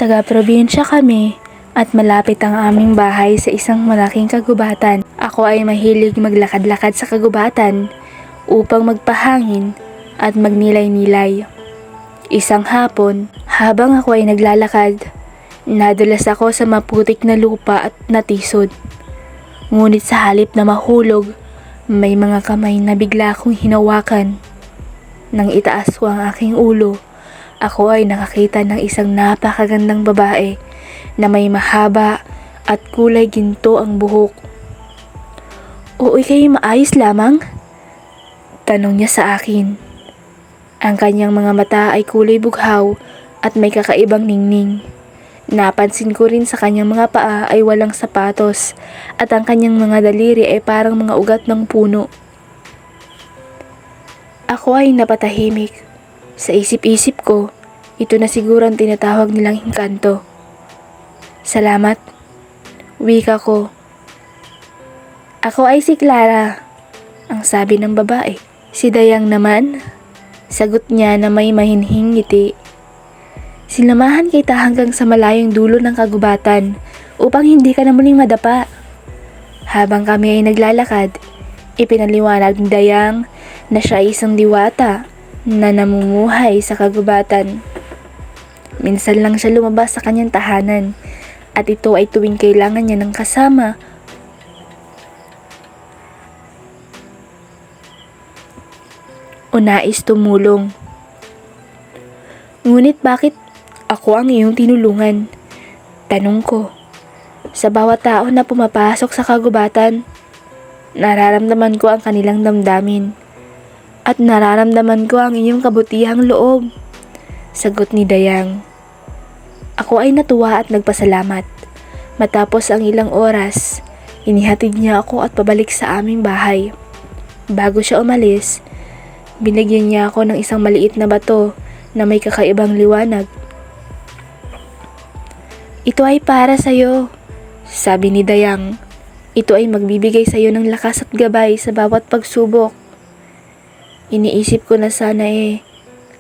Taga-probinsya kami at malapit ang aming bahay sa isang malaking kagubatan. Ako ay mahilig maglakad-lakad sa kagubatan upang magpahangin at magnilay-nilay. Isang hapon, habang ako ay naglalakad, nadulas ako sa maputik na lupa at natisod. Ngunit sa halip na mahulog, may mga kamay na bigla akong hinawakan. Nang itaas ko ang aking ulo, ako ay nakakita ng isang napakagandang babae na may mahaba at kulay ginto ang buhok. "O ika'y maayos lamang?" tanong niya sa akin. Ang kanyang mga mata ay kulay bughaw at may kakaibang ningning. Napansin ko rin sa kanyang mga paa ay walang sapatos at ang kanyang mga daliri ay parang mga ugat ng puno. Ako ay napatahimik. Sa isip-isip ko, ito na siguro ang tinatawag nilang engkanto. "Salamat," wika ko. "Ako ay si Clara," ang sabi ng babae. "Si Dayang naman," sagot niya na may mahinhing ngiti. "Sinamahan kita hanggang sa malayong dulo ng kagubatan upang hindi ka na muling madapa." Habang kami ay naglalakad, ipinaliwanag ni Dayang na siya ay isang diwata na namumuhay sa kagubatan. Minsan lang siya lumabas sa kanyang tahanan at ito ay tuwing kailangan niya ng kasama o nais tumulong. "Ngunit bakit ako ang iyong tinulungan?" tanong ko. Sa bawat tao na pumapasok sa kagubatan, nararamdaman ko ang kanilang damdamin at nararamdaman ko ang iyong kabutihang loob, sagot ni Dayang. Ako ay natuwa at nagpasalamat. Matapos ang ilang oras, inihatid niya ako at pabalik sa aming bahay. Bago siya umalis, binigyan niya ako ng isang maliit na bato na may kakaibang liwanag. "Ito ay para sa'yo," sabi ni Dayang. "Ito ay magbibigay sa'yo ng lakas at gabay sa bawat pagsubok." Iniisip ko na sana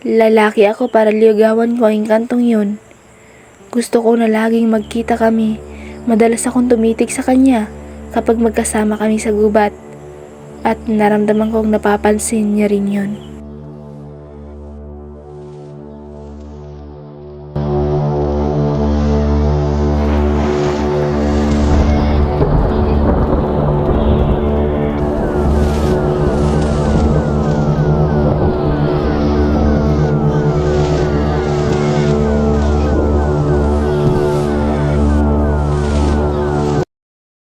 lalaki ako para ligawan ko ang engkantong yun. Gusto ko na laging magkita kami. Madalas akong tumitig sa kanya kapag magkasama kami sa gubat at naramdaman kong napapansin niya rin yun.